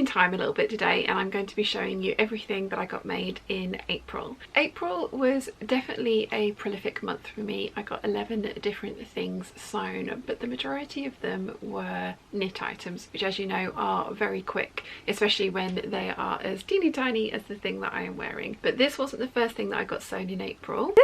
in time a little bit today, and I'm going to be showing you everything that I got made in April. April was definitely a prolific month for me. I got 11 different things sewn, but the majority of them were knit items, which, as you know, are very quick, especially when they are as teeny tiny as the thing that I am wearing. But this wasn't the first thing that I got sewn in April.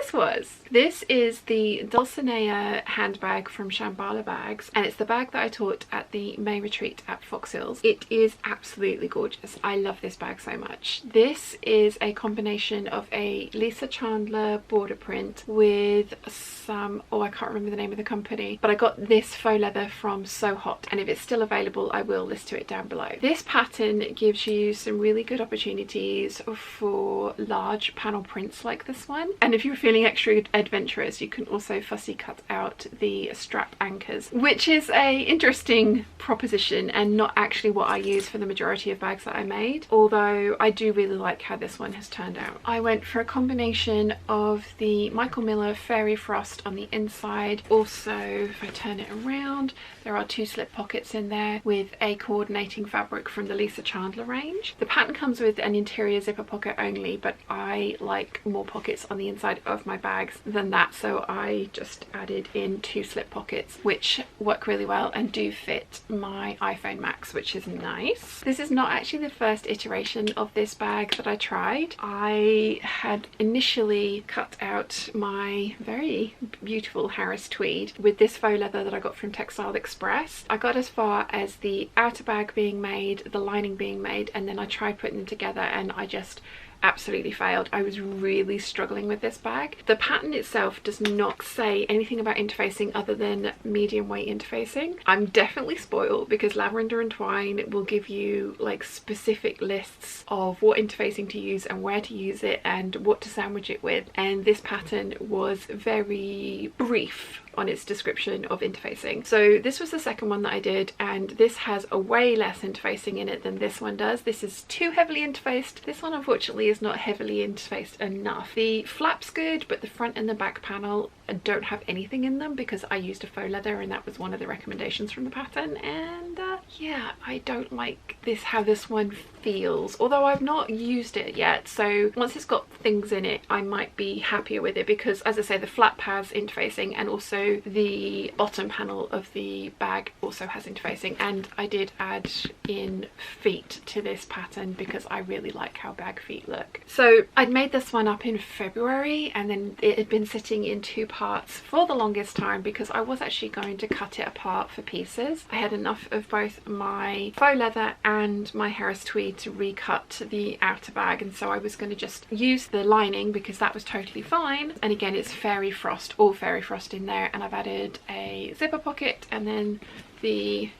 This is the Dulcinea handbag from Shambhala Bags, and it's the bag that I taught at the May retreat at Fox Hills. It is absolutely gorgeous. I love this bag so much. This is a combination of a Lisa Chandler border print with some, oh, I can't remember the name of the company, but I got this faux leather from So Hot, and if it's still available I will list to it down below. This pattern gives you some really good opportunities for large panel prints like this one, and if you're feeling extra adventurous you can also fussy cut out the strap anchors, which is a interesting proposition and not actually what I use for the majority of bags that I made, although I do really like how this one has turned out. I went for a combination of the Michael Miller Fairy Frost on the inside. Also, if I turn it around, there are 2 slip pockets in there with a coordinating fabric from the Lisa Chandler range. The pattern comes with an interior zipper pocket only, but I like more pockets on the inside of my bags than that, so I just added in 2 slip pockets, which work really well and do fit my iPhone Max, which is nice. This is not actually the first iteration of this bag that I tried. I had initially cut out my very beautiful Harris tweed with this faux leather that I got from Textile Express. I got as far as the outer bag being made, the lining being made, and then I tried putting them together and I just absolutely failed. I was really struggling with this bag. The pattern itself does not say anything about interfacing other than medium weight interfacing. I'm definitely spoiled because Lavender and Twine will give you like specific lists of what interfacing to use and where to use it and what to sandwich it with, and this pattern was very brief on its description of interfacing. So this was the second one that I did, and this has a way less interfacing in it than this one does. This is too heavily interfaced. This one unfortunately is not heavily interfaced enough. The flap's good, but the front and the back panel don't have anything in them because I used a faux leather and that was one of the recommendations from the pattern, and yeah, I don't like this, how this one feels, although I've not used it yet, so once it's got things in it I might be happier with it, because as I say, the flap has interfacing and also the bottom panel of the bag also has interfacing, and I did add in feet to this pattern because I really like how bag feet look. So I'd made this one up in February and then it had been sitting in 2 parts for the longest time because I was actually going to cut it apart for pieces. I had enough of both my faux leather and my Harris tweed to recut the outer bag, and so I was going to just use the lining because that was totally fine, and again it's Fairy Frost, all Fairy Frost in there, and I've added a zipper pocket and then the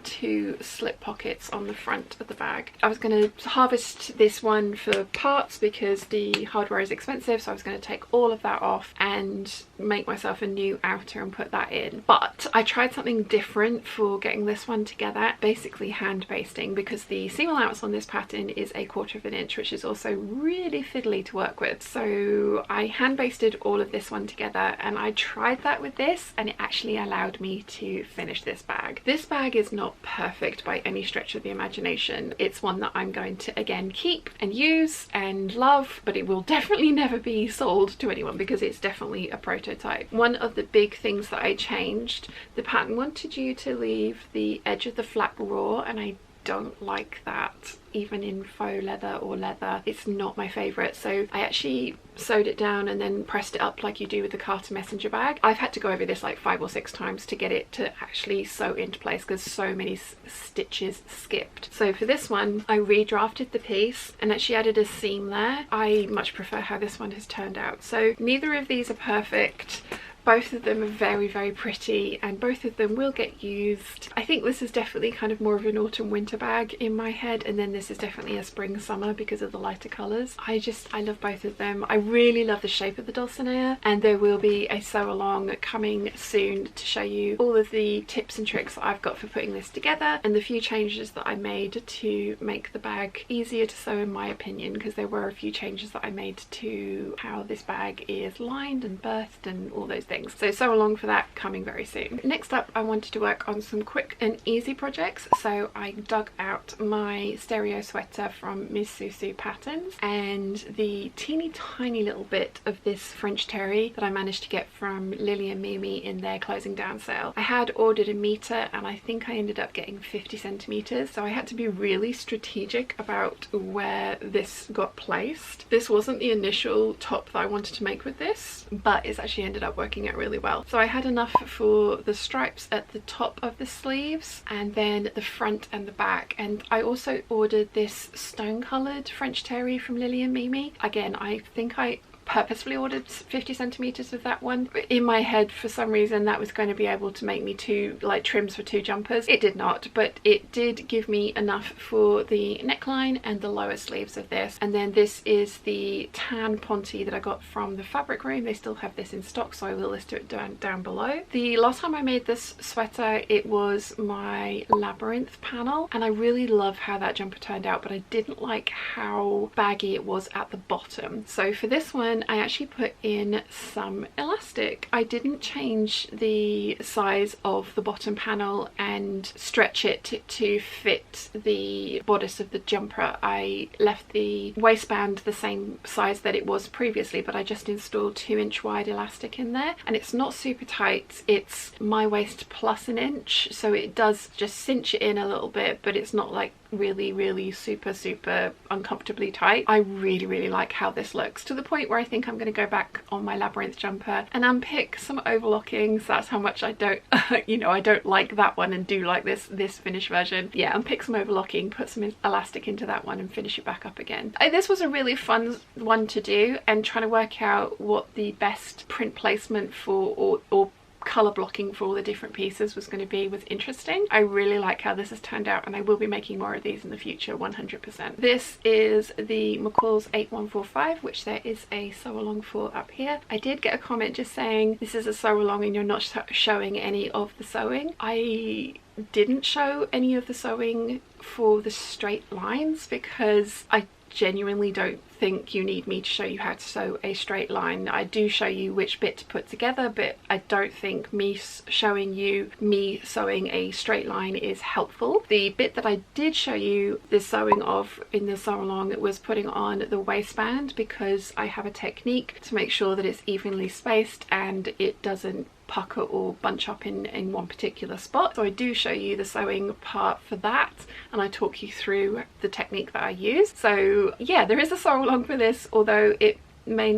2 slip pockets on the front of the bag. I was going to harvest this one for parts because the hardware is expensive, so I was going to take all of that off and make myself a new outer and put that in. But I tried something different for getting this one together, basically hand basting, because the seam allowance on this pattern is 1/4 of an inch, which is also really fiddly to work with. So I hand basted all of this one together, and I tried that with this and it actually allowed me to finish this bag. This bag is not perfect by any stretch of the imagination. It's one that I'm going to again keep and use and love, but it will definitely never be sold to anyone because it's definitely a prototype. One of the big things that I changed, the pattern wanted you to leave the edge of the flap raw, and I don't like that. Even in faux leather or leather, it's not my favorite, so I actually sewed it down and then pressed it up like you do with the Carter Messenger bag. I've had to go over this like 5 or 6 times to get it to actually sew into place because so many stitches skipped. So for this one I redrafted the piece and actually added a seam there. I much prefer how this one has turned out. So neither of these are perfect. Both of them are very, very pretty and both of them will get used. I think this is definitely kind of more of an autumn winter bag in my head, and then this is definitely a spring summer because of the lighter colours. I love both of them. I really love the shape of the Dulcinea, and there will be a sew along coming soon to show you all of the tips and tricks that I've got for putting this together and the few changes that I made to make the bag easier to sew in my opinion, because there were a few changes that I made to how this bag is lined and berthed and all those things. So sew along for that, coming very soon. Next up, I wanted to work on some quick and easy projects, so I dug out my stereo sweater from Miss Susu Patterns and the teeny tiny little bit of this French terry that I managed to get from Lily and Mimi in their closing down sale. I had ordered a meter and I think I ended up getting 50 centimeters, so I had to be really strategic about where this got placed. This wasn't the initial top that I wanted to make with this, but it's actually ended up working out really well. So I had enough for the stripes at the top of the sleeves and then the front and the back, and I also ordered this stone coloured French terry from Lily and Mimi. Again, I think I purposefully ordered 50 centimeters of that one. In my head, for some reason, that was going to be able to make me two like trims for two jumpers. It did not, but it did give me enough for the neckline and the lower sleeves of this. And then this is the tan ponte that I got from the fabric room. They still have this in stock, so I will list it down below. The last time I made this sweater, it was my labyrinth panel, and I really love how that jumper turned out, but I didn't like how baggy it was at the bottom. So for this one, I actually put in some elastic. I didn't change the size of the bottom panel and stretch it to fit the bodice of the jumper. I left the waistband the same size that it was previously, but I just installed 2-inch wide elastic in there, and it's not super tight. It's my waist plus 1 inch, so it does just cinch it in a little bit, but it's not like really super uncomfortably tight. I really like how this looks, to the point where I think I'm going to go back on my labyrinth jumper and unpick some overlockings. That's how much I don't you know, I don't like that one and do like this finished version. Yeah, unpick some overlocking, put some elastic into that one and finish it back up again. This was a really fun one to do, and trying to work out what the best print placement for or colour blocking for all the different pieces was going to be was interesting. I really like how this has turned out, and I will be making more of these in the future, 100%. This is the McCalls 8145, which there is a sew along for up here. I did get a comment just saying this is a sew along and you're not showing any of the sewing. I didn't show any of the sewing for the straight lines because I genuinely don't think you need me to show you how to sew a straight line. I do show you which bit to put together, but I don't think me showing you me sewing a straight line is helpful. The bit that I did show you the sewing of in the sew along was putting on the waistband, because I have a technique to make sure that it's evenly spaced and it doesn't pucker or bunch up in one particular spot. So I do show you the sewing part for that, and I talk you through the technique that I use. So yeah, there is a sew along for this, although it may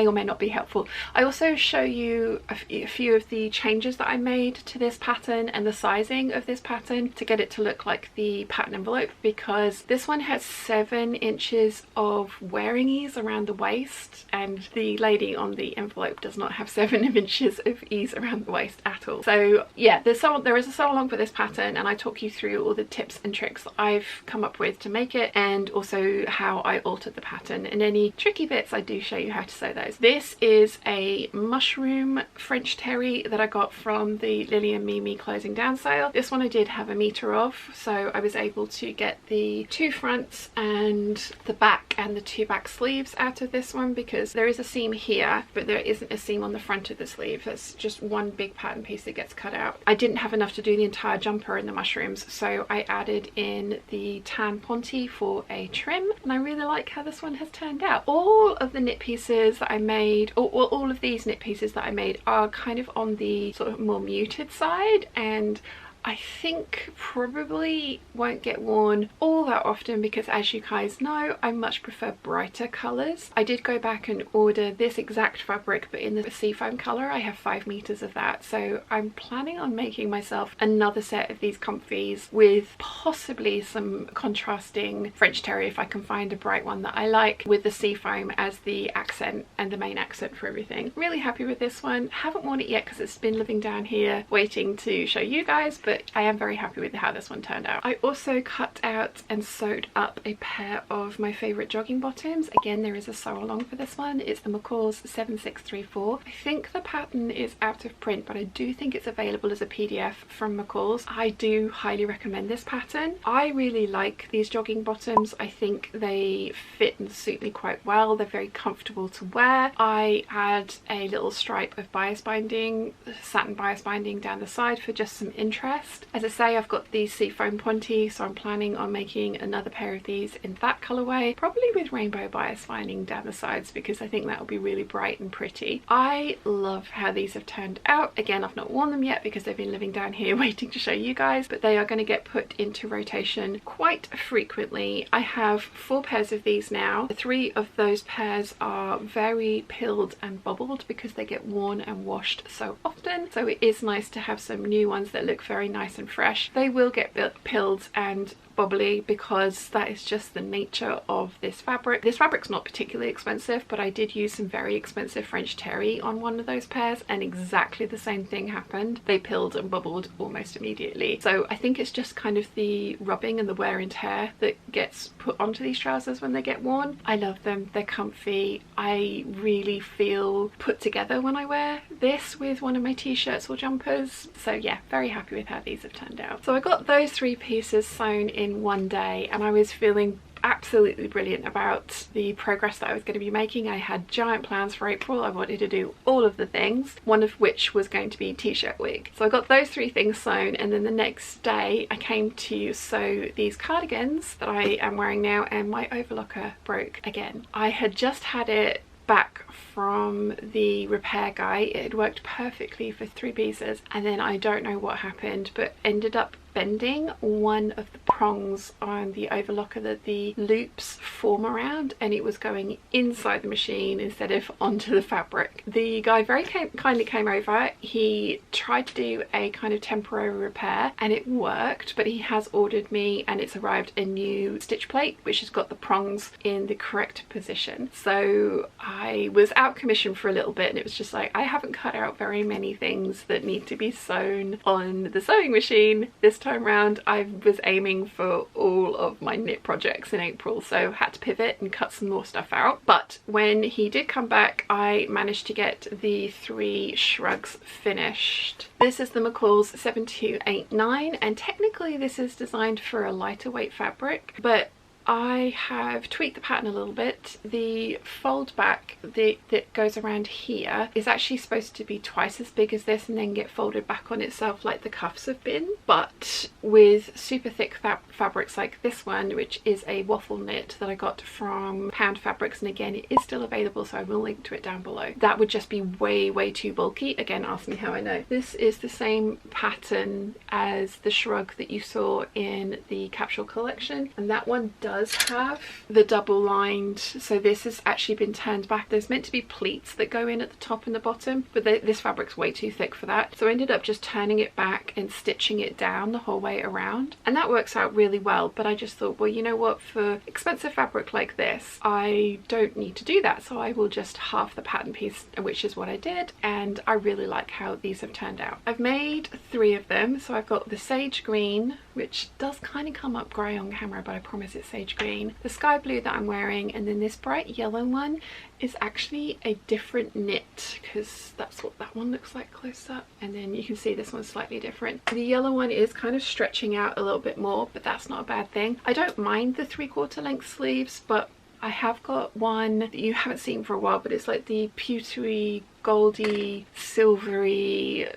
or may not be helpful. I also show you a few of the changes that I made to this pattern and the sizing of this pattern to get it to look like the pattern envelope, because this one has 7 inches of wearing ease around the waist, and the lady on the envelope does not have 7 inches of ease around the waist at all. So yeah, there is a sew along for this pattern, and I talk you through all the tips and tricks that I've come up with to make it, and also how I altered the pattern, and any tricky bits I do show you how to sew those. This is a mushroom French terry that I got from the Lily and Mimi closing down sale. This one I did have a meter of, so I was able to get the 2 fronts and the back and the 2 back sleeves out of this one, because there is a seam here but there isn't a seam on the front of the sleeve. That's just one big pattern piece that gets cut out. I didn't have enough to do the entire jumper in the mushrooms, so I added in the tan ponte for a trim, and I really like how this one has turned out. All of the knit pieces that I made, or all of these knit pieces that I made, are kind of on the sort of more muted side, and I think probably won't get worn all that often, because as you guys know, I much prefer brighter colours. I did go back and order this exact fabric, but in the seafoam colour. I have 5 meters of that, so I'm planning on making myself another set of these comfies with possibly some contrasting French terry if I can find a bright one that I like, with the seafoam as the accent and the main accent for everything. Really happy with this one. Haven't worn it yet because it's been living down here waiting to show you guys, but but I am very happy with how this one turned out. I also cut out and sewed up a pair of my favourite jogging bottoms. Again, there is a sew along for this one. It's the McCalls 7634. I think the pattern is out of print, but I do think it's available as a PDF from McCalls. I do highly recommend this pattern. I really like these jogging bottoms. I think they fit and suit me quite well. They're very comfortable to wear. I add a little stripe of bias binding, satin bias binding down the side for just some interest. As I say, I've got these Sewn Ponte, so I'm planning on making another pair of these in that colourway, probably with rainbow bias binding down the sides, because I think that will be really bright and pretty. I love how these have turned out. Again, I've not worn them yet because they've been living down here waiting to show you guys, but they are going to get put into rotation quite frequently. I have 4 pairs of these now. 3 of those pairs are very pilled and bubbled because they get worn and washed so often, so it is nice to have some new ones that look very nice and fresh. They will get pilled and bubbly because that is just the nature of this fabric. This fabric's not particularly expensive, but I did use some very expensive French terry on one of those pairs and exactly the same thing happened. They pilled and bubbled almost immediately. So I think it's just kind of the rubbing and the wear and tear that gets put onto these trousers when they get worn. I love them. They're comfy. I really feel put together when I wear this with one of my t-shirts or jumpers. So yeah, very happy with how these have turned out. So I got those 3 pieces sewn in one day and I was feeling absolutely brilliant about the progress that I was going to be making. I had giant plans for April. I wanted to do all of the things, one of which was going to be t-shirt wig. So I got those 3 things sewn, and then the next day I came to sew these cardigans that I am wearing now, and my overlocker broke again. I had just had it back from the repair guy. It had worked perfectly for 3 pieces, and then I don't know what happened, but ended up bending one of the prongs on the overlocker that the loops form around, and it was going inside the machine instead of onto the fabric. The guy very kindly came over. He tried to do a kind of temporary repair and it worked, but he has ordered me, and it's arrived, a new stitch plate which has got the prongs in the correct position. So I was out commission for a little bit, and it was just like, I haven't cut out very many things that need to be sewn on the sewing machine this time round. I was aiming for all of my knit projects in April, so had to pivot and cut some more stuff out. But when he did come back, I managed to get the 3 shrugs finished. This is the McCalls 7289, and technically this is designed for a lighter weight fabric, but I have tweaked the pattern a little bit. The fold back that goes around here is actually supposed to be twice as big as this and then get folded back on itself like the cuffs have been, but with super thick fabrics like this one, which is a waffle knit that I got from Pound Fabrics, and again it is still available, so I will link to it down below, that would just be way too bulky. Again, ask me how I know. This is the same pattern as the shrug that you saw in the capsule collection, and that one does have the double lined, so this has actually been turned back. There's meant to be pleats that go in at the top and the bottom, but this fabric's way too thick for that, so I ended up just turning it back and stitching it down the whole way around, and that works out really well. But I just thought, well, you know what, for expensive fabric like this I don't need to do that, so I will just half the pattern piece, which is what I did, and I really like how these have turned out. I've made 3 of them, so I've got the sage green, which does kind of come up grey on camera, but I promise it's sage green, the sky blue that I'm wearing, and then this bright yellow one is actually a different knit because that's what that one looks like close up, and then you can see this one's slightly different. The yellow one is kind of stretching out a little bit more, but that's not a bad thing. I don't mind the 3/4 length sleeves, but I have got one that you haven't seen for a while, but it's like the pewtery, goldy, silvery,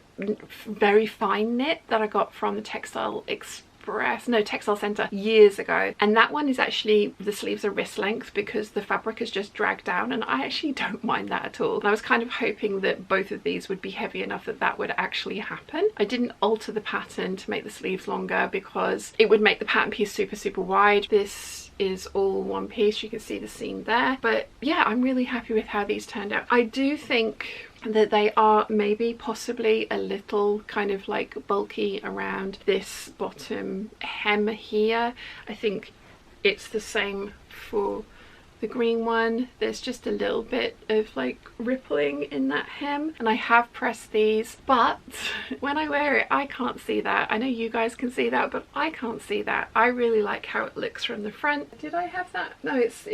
very fine knit that I got from the Textile Centre years ago, and that one is actually, the sleeves are wrist length because the fabric is just dragged down, and I actually don't mind that at all. And I was kind of hoping that both of these would be heavy enough that that would actually happen. I didn't alter the pattern to make the sleeves longer because it would make the pattern piece super wide. This is all one piece, you can see the seam there, but yeah, I'm really happy with how these turned out. I do think that they are maybe possibly a little kind of like bulky around this bottom hem here. I think it's the same for the green one, there's just a little bit of like rippling in that hem, and I have pressed these, but when I wear it I can't see that. I know you guys can see that, but I can't see that. I really like how it looks from the front. Did I have that? No, it's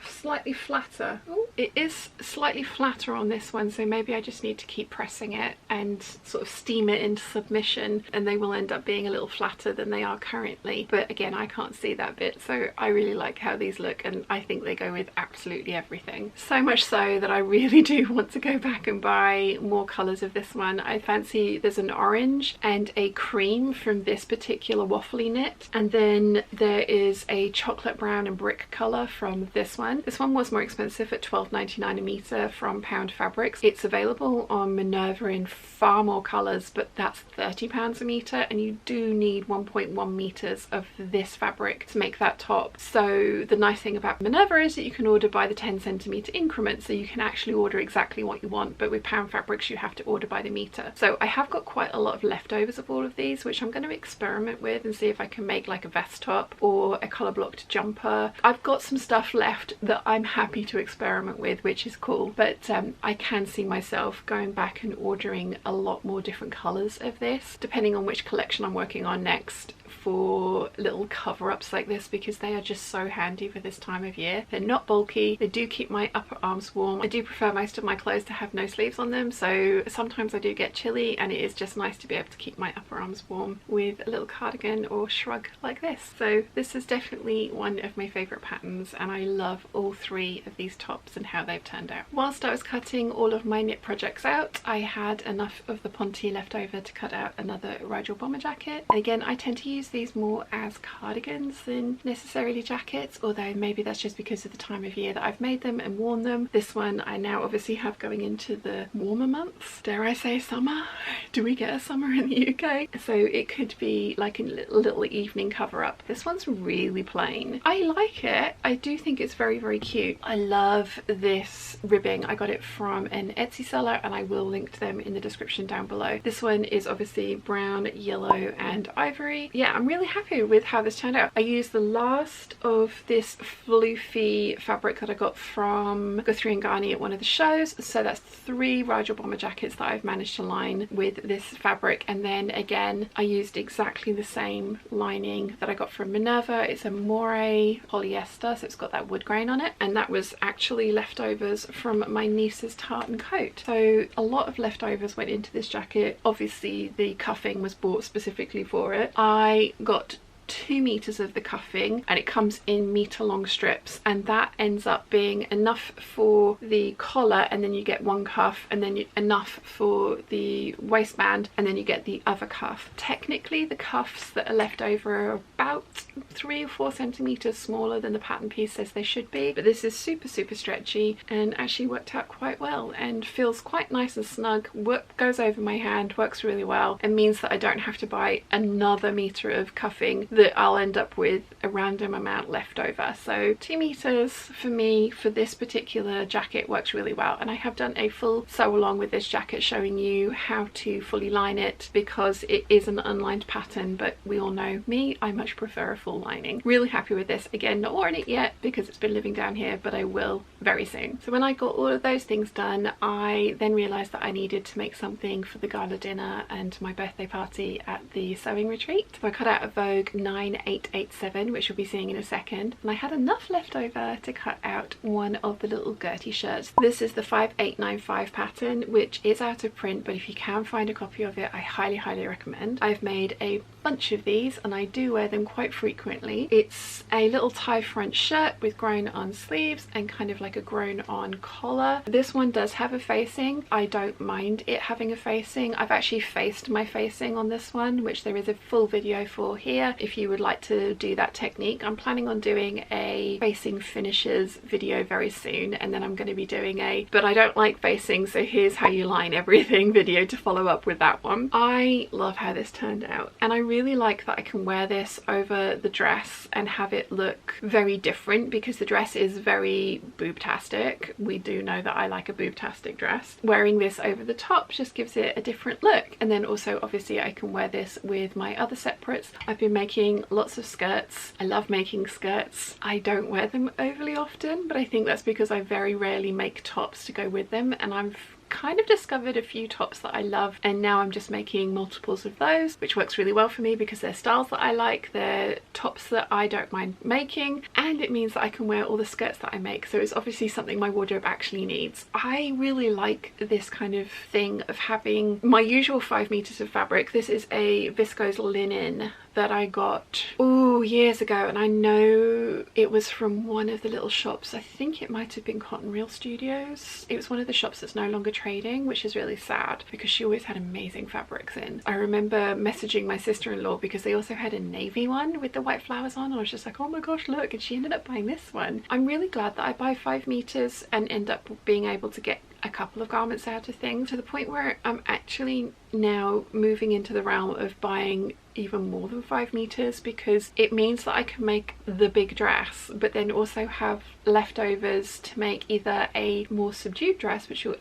slightly flatter. Ooh, it is slightly flatter on this one, so maybe I just need to keep pressing it and sort of steam it into submission, and they will end up being a little flatter than they are currently. But again, I can't see that bit, so I really like how these look, and I think they go with absolutely everything. So much so that I really do want to go back and buy more colours of this one. I fancy, there's an orange and a cream from this particular waffly knit, and then there is a chocolate brown and brick colour from this one. This one was more expensive at £12.99 a metre from Pound Fabrics. It's available on Minerva in far more colours, but that's £30 a metre, and you do need 1.1 metres of this fabric to make that top. So the nice thing about Minerva is that you can order by the 10cm increments, so you can actually order exactly what you want, but with Pound Fabrics you have to order by the metre. So I have got quite a lot of leftovers of all of these, which I'm going to experiment with and see if I can make like a vest top or a colour blocked jumper. I've got some stuff left that I'm happy to experiment with, which is cool, but I can see myself going back and ordering a lot more different colours of this, depending on which collection I'm working on next, for little cover-ups like this, because they are just so handy for this time of year. They're not bulky, they do keep my upper arms warm. I do prefer most of my clothes to have no sleeves on them, so sometimes I do get chilly, and it is just nice to be able to keep my upper arms warm with a little cardigan or shrug like this. So this is definitely one of my favourite patterns, and I love all three of these tops and how they've turned out. Whilst I was cutting all of my knit projects out, I had enough of the Ponte left over to cut out another Rigel Bomber Jacket. And again, I tend to use these more as cardigans than necessarily jackets, although maybe that's just because of the time of year that I've made them and worn them. This one I now obviously have going into the warmer months. Dare I say summer? Do we get a summer in the UK? So it could be like a little evening cover up. This one's really plain. I like it. I do think it's very, very cute. I love this ribbing. I got it from an Etsy seller, and I will link to them in the description down below. This one is obviously brown, yellow and ivory. Yeah, I'm really happy with how this turned out. I used the last of this floofy fabric that I got from Guthrie and Ghani at one of the shows, so that's 3 Rigel Bomber jackets that I've managed to line with this fabric. And then again, I used exactly the same lining that I got from Minerva. It's a moire polyester, so it's got that wood grain on it, and that was actually leftovers from my niece's tartan coat. So a lot of leftovers went into this jacket. Obviously the cuffing was bought specifically for it. I got 2 meters of the cuffing, and it comes in meter long strips, and that ends up being enough for the collar, and then you get 1 cuff, and then enough for the waistband, and then you get the other cuff. Technically the cuffs that are left over are about 3 or 4 centimeters smaller than the pattern piece says they should be, but this is super stretchy and actually worked out quite well and feels quite nice and snug. Goes over my hand, works really well, and means that I don't have to buy another meter of cuffing that I'll end up with a random amount left over. So 2 meters for me for this particular jacket works really well, and I have done a full sew along with this jacket showing you how to fully line it, because it is an unlined pattern, but we all know me, I much prefer a full lining. Really happy with this. Again, not worn it yet because it's been living down here, but I will very soon. So when I got all of those things done, I then realised that I needed to make something for the gala dinner and my birthday party at the sewing retreat. So I cut out a Vogue 9887, which you'll be seeing in a second, and I had enough left over to cut out one of the little Gertie shirts. This is the 5895 pattern, which is out of print, but if you can find a copy of it, I highly recommend. I've made a bunch of these and I do wear them quite frequently. It's a little tie front shirt with grown on sleeves and kind of like a grown on collar. This one does have a facing. I don't mind it having a facing. I've actually faced my facing on this one, which there is a full video for here if you would like to do that technique. I'm planning on doing a facing finishes video very soon, and then I'm going to be doing a but I don't like facing, so here's how you line everything video to follow up with that one. I love how this turned out, and I really like that I can wear this over the dress and have it look very different, because the dress is very boobtastic. We do know that I like a boobtastic dress. Wearing this over the top just gives it a different look. And then also obviously I can wear this with my other separates. I've been making lots of skirts. I love making skirts. I don't wear them overly often, but I think that's because I very rarely make tops to go with them, and I've kind of discovered a few tops that I love, and now I'm just making multiples of those, which works really well for me because they're styles that I like, they're tops that I don't mind making, and it means that I can wear all the skirts that I make. So it's obviously something my wardrobe actually needs. I really like this kind of thing of having my usual 5 meters of fabric. This is a viscose linen that I got years ago, and I know it was from one of the little shops. I think it might have been Cotton Reel Studios. It was one of the shops that's no longer trading, which is really sad because she always had amazing fabrics in. I remember messaging my sister-in-law because they also had a navy one with the white flowers on, and I was just like, oh my gosh, look, and she ended up buying this one. I'm really glad that I buy 5 meters and end up being able to get a couple of garments out of things, to the point where I'm actually now moving into the realm of buying even more than 5 meters, because it means that I can make the big dress but then also have leftovers to make either a more subdued dress, which you're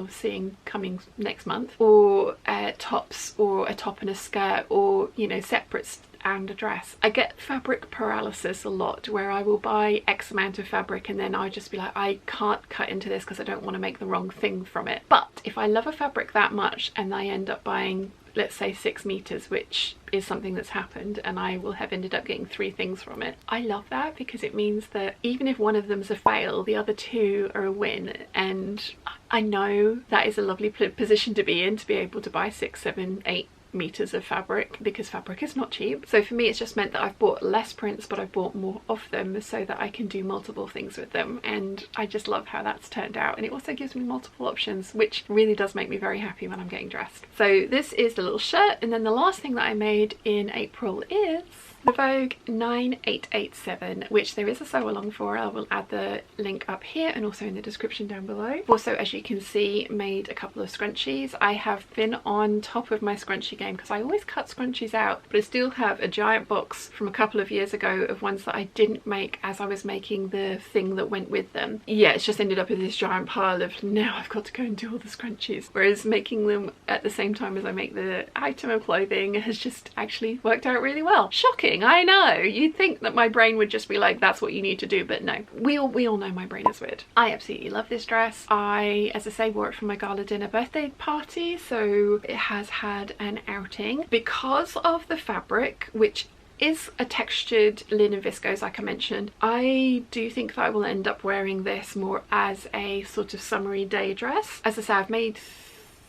seeing coming next month, or tops, or a top and a skirt, or you know, separates and a dress. I get fabric paralysis a lot, where I will buy X amount of fabric and then I just be like, I can't cut into this because I don't want to make the wrong thing from it. But if I love a fabric that much and I end up buying, let's say 6 meters, which is something that's happened, and I will have ended up getting 3 things from it, I love that, because it means that even if one of them's a fail, the other 2 are a win. And I know that is a lovely position to be in, to be able to buy 6, 7, 8 meters of fabric, because fabric is not cheap. So for me, it's just meant that I've bought less prints, but I've bought more of them so that I can do multiple things with them, and I just love how that's turned out. And it also gives me multiple options, which really does make me very happy when I'm getting dressed. So this is the little shirt, and then the last thing that I made in April is the Vogue 9887, which there is a sew along for. I will add the link up here and also in the description down below. Also, as you can see, made a couple of scrunchies. I have been on top of my scrunchie game because I always cut scrunchies out, but I still have a giant box from a couple of years ago of ones that I didn't make as I was making the thing that went with them. Yeah, it's just ended up in this giant pile of, now I've got to go and do all the scrunchies. Whereas making them at the same time as I make the item of clothing has just actually worked out really well. Shocking, I know. You'd think that my brain would just be like, that's what you need to do, but no. We all know my brain is weird. I absolutely love this dress. I, as I say, wore it for my gala dinner birthday party, so it has had an outing. Because of the fabric, which is a textured linen viscose like I mentioned, I do think that I will end up wearing this more as a sort of summery day dress. As I say, I've made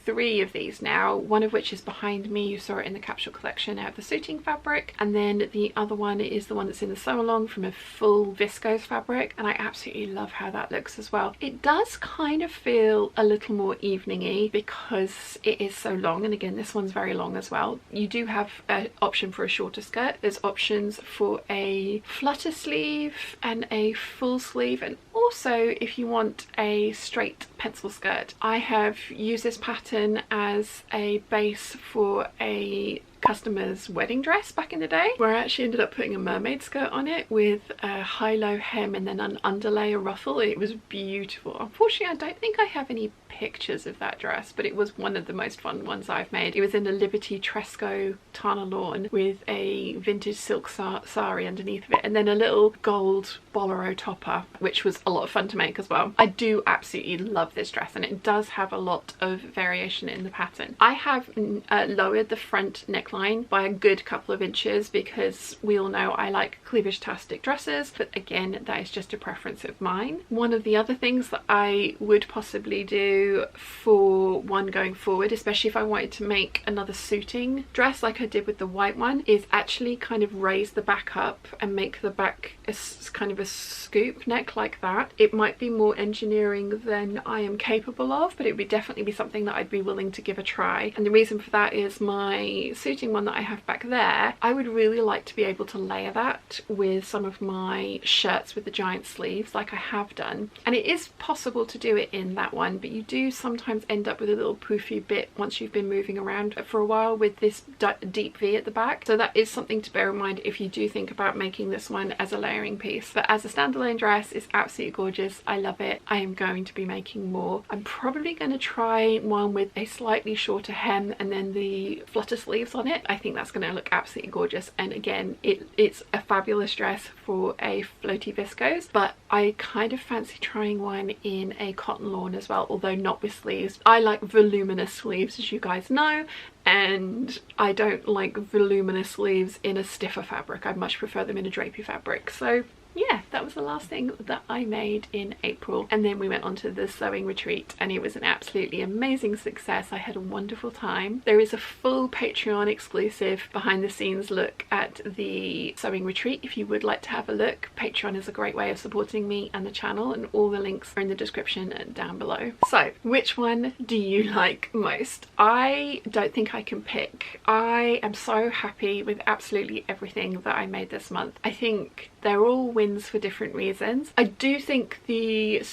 3 of these now, one of which is behind me. You saw it in the capsule collection out of the suiting fabric, and then the other one is the one that's in the sew along from a full viscose fabric, and I absolutely love how that looks as well. It does kind of feel a little more evening-y because it is so long, and again this one's very long as well. You do have an option for a shorter skirt. There's options for a flutter sleeve and a full sleeve, and also if you want a straight pencil skirt. I have used this pattern as a base for a customer's wedding dress back in the day, where I actually ended up putting a mermaid skirt on it with a high-low hem and then an underlay, a ruffle. It was beautiful. Unfortunately, I don't think I have any pictures of that dress, but it was one of the most fun ones I've made. It was in a Liberty Tresco Tana lawn with a vintage silk sari underneath of it, and then a little gold bolero topper, which was a lot of fun to make as well. I do absolutely love this dress, and it does have a lot of variation in the pattern. I have lowered the front neckline by a good couple of inches because we all know I like cleavage-tastic dresses, but again, that is just a preference of mine. One of the other things that I would possibly do for one going forward, especially if I wanted to make another suiting dress like I did with the white one, is actually kind of raise the back up and make the back a kind of a scoop neck like that. It might be more engineering than I am capable of, but it would definitely be something that I'd be willing to give a try. And the reason for that is my suiting fitting one that I have back there, I would really like to be able to layer that with some of my shirts with the giant sleeves like I have done. And it is possible to do it in that one, but you do sometimes end up with a little poofy bit once you've been moving around for a while with this deep V at the back. So that is something to bear in mind if you do think about making this one as a layering piece. But as a standalone dress, it's absolutely gorgeous. I love it. I am going to be making more. I'm probably going to try one with a slightly shorter hem and then the flutter sleeves on it. I think that's going to look absolutely gorgeous. And again, it's a fabulous dress for a floaty viscose, but I kind of fancy trying one in a cotton lawn as well, although not with sleeves. I like voluminous sleeves, as you guys know, and I don't like voluminous sleeves in a stiffer fabric. I much prefer them in a drapey fabric. So yeah, that was the last thing that I made in April, and then we went on to the sewing retreat and it was an absolutely amazing success. I had a wonderful time. There is a full Patreon exclusive behind the scenes look at the sewing retreat if you would like to have a look. Patreon is a great way of supporting me and the channel, and all the links are in the description down below. So which one do you like most? I don't think I can pick. I am so happy with absolutely everything that I made this month. I think they're all wins for different reasons. I do think the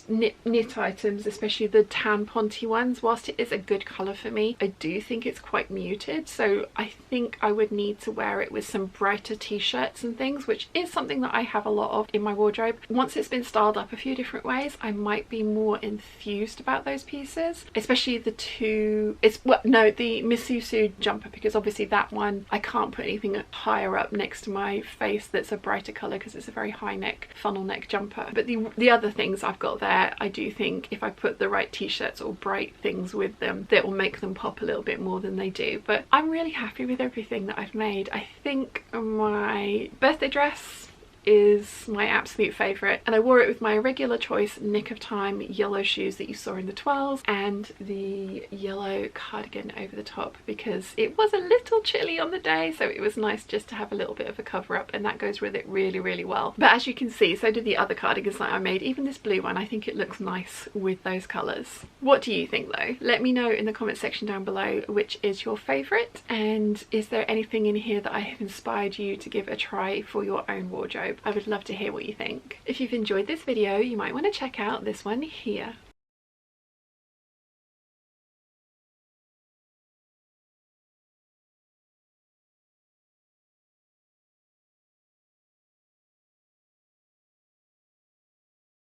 knit items, especially the tan ponty ones, whilst it is a good colour for me, I do think it's quite muted, so I think I would need to wear it with some brighter t-shirts and things, which is something that I have a lot of in my wardrobe. Once it's been styled up a few different ways, I might be more enthused about those pieces, especially the the Misusu jumper, because obviously that one I can't put anything higher up next to my face that's a brighter colour because it's a very high neck funnel neck jumper. But the other things I've got there, I do think if I put the right t-shirts or bright things with them, that will make them pop a little bit more than they do. But I'm really happy with everything that I've made. I think my birthday dress is my absolute favourite, and I wore it with my regular choice Nick of Time yellow shoes that you saw in the 12s and the yellow cardigan over the top, because it was a little chilly on the day, so it was nice just to have a little bit of a cover up, and that goes with it really, really well. But as you can see, so do the other cardigans that I made. Even this blue one, I think it looks nice with those colours. What do you think though? Let me know in the comment section down below which is your favourite, and is there anything in here that I have inspired you to give a try for your own wardrobe? I would love to hear what you think. If you've enjoyed this video, you might want to check out this one here.